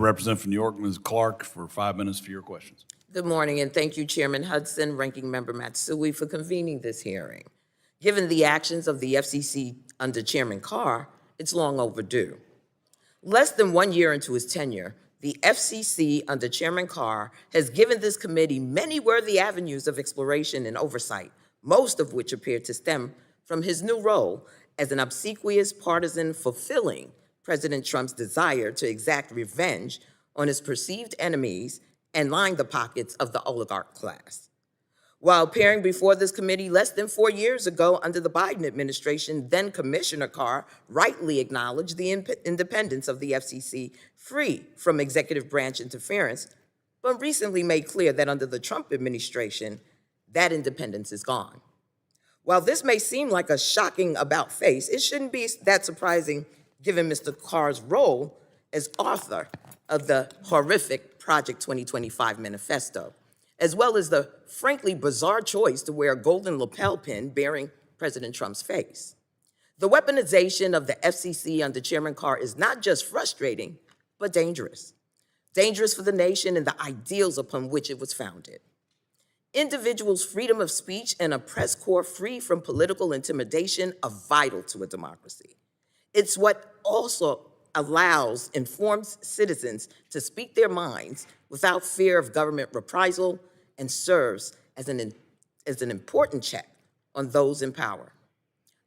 Representative from New York, Ms. Clark, for 5 minutes for your questions. Good morning, and thank you, Chairman Hudson, Ranking Member Matsui, for convening this hearing. Given the actions of the FCC under Chairman Carr, it's long overdue. Less than 1 year into his tenure, the FCC under Chairman Carr has given this committee many worthy avenues of exploration and oversight, most of which appear to stem from his new role as an obsequious partisan fulfilling President Trump's desire to exact revenge on his perceived enemies and line the pockets of the oligarch class. While appearing before this committee less than 4 years ago under the Biden administration, then Commissioner Carr rightly acknowledged the independence of the FCC, free from executive branch interference, but recently made clear that under the Trump administration, that independence is gone. While this may seem like a shocking about-face, it shouldn't be that surprising given Mr. Carr's role as author of the horrific Project 2025 manifesto, as well as the frankly bizarre choice to wear a golden lapel pin bearing President Trump's face. The weaponization of the FCC under Chairman Carr is not just frustrating, but dangerous. Dangerous for the nation and the ideals upon which it was founded. Individuals' freedom of speech and a press corps free from political intimidation are vital to a democracy. It's what also allows informed citizens to speak their minds without fear of government reprisal and serves as an important check on those in power.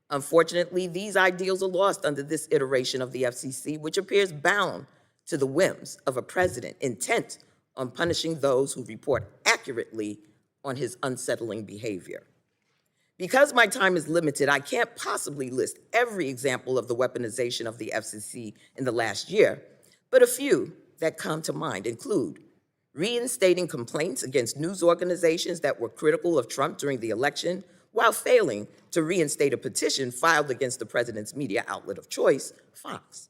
Unfortunately, these ideals are lost under this iteration of the FCC, which appears bound to the whims of a president intent on punishing those who report accurately on his unsettling behavior. Because my time is limited, I can't possibly list every example of the weaponization of the FCC in the last year, but a few that come to mind include reinstating complaints against news organizations that were critical of Trump during the election, while failing to reinstate a petition filed against the president's media outlet of choice, Fox.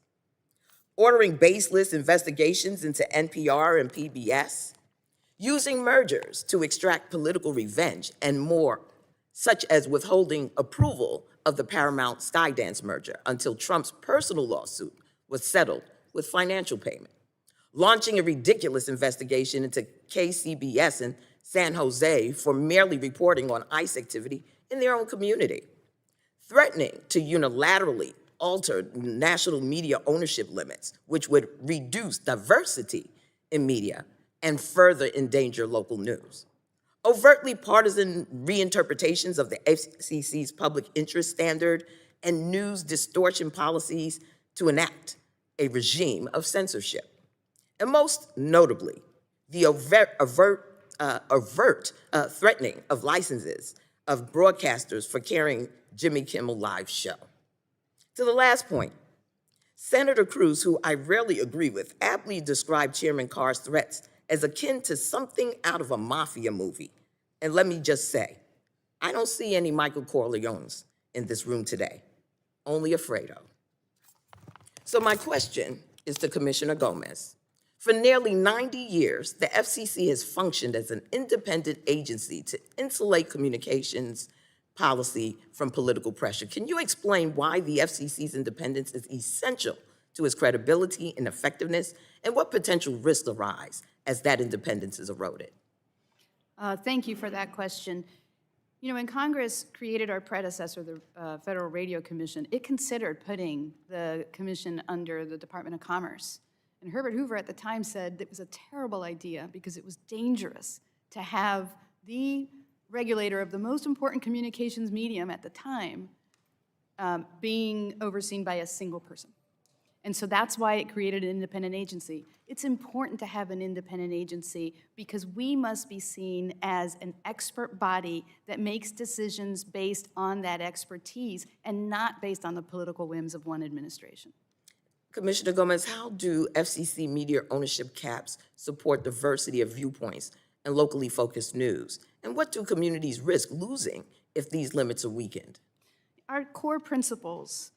Ordering baseless investigations into NPR and PBS, using mergers to extract political revenge, and more, such as withholding approval of the Paramount Skydance merger until Trump's personal lawsuit was settled with financial payment. Launching a ridiculous investigation into KCBS in San Jose for merely reporting on ICE activity in their own community. Threatening to unilaterally alter national media ownership limits, which would reduce diversity in media and further endanger local news. Overtly partisan reinterpretations of the FCC's public interest standard and news distortion policies to enact a regime of censorship. And most notably, the overt threatening of licenses of broadcasters for carrying Jimmy Kimmel Live show. To the last point, Senator Cruz, who I rarely agree with, aptly described Chairman Carr's threats as akin to something out of a Mafia movie. And let me just say, I don't see any Michael Corleones in this room today, only Alfredo. So my question is to Commissioner Gomez. For nearly 90 years, the FCC has functioned as an independent agency to insulate communications policy from political pressure. Can you explain why the FCC's independence is essential to its credibility and effectiveness, and what potential risks arise as that independence is eroded? Thank you for that question. You know, when Congress created our predecessor, the Federal Radio Commission, it considered putting the commission under the Department of Commerce. And Herbert Hoover at the time said it was a terrible idea because it was dangerous to have the regulator of the most important communications medium at the time being overseen by a single person. And so that's why it created an independent agency. It's important to have an independent agency because we must be seen as an expert body that makes decisions based on that expertise and not based on the political whims of one administration. Commissioner Gomez, how do FCC media ownership caps support diversity of viewpoints and locally focused news? And what do communities risk losing if these limits are weakened? Our core principles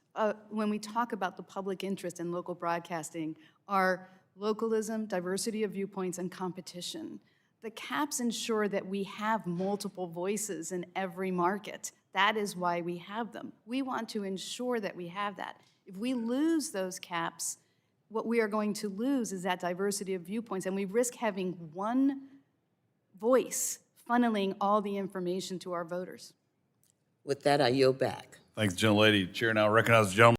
when we talk about the public interest in local broadcasting are localism, diversity of viewpoints, and competition. The caps ensure that we have multiple voices in every market. That is why we have them. We want to ensure that we have that. If we lose those caps, what we are going to lose is that diversity of viewpoints, and we risk having one voice funneling all the information to our voters. With that, I yield back. Thanks, gentlelady. Chair now recognizes the gentleman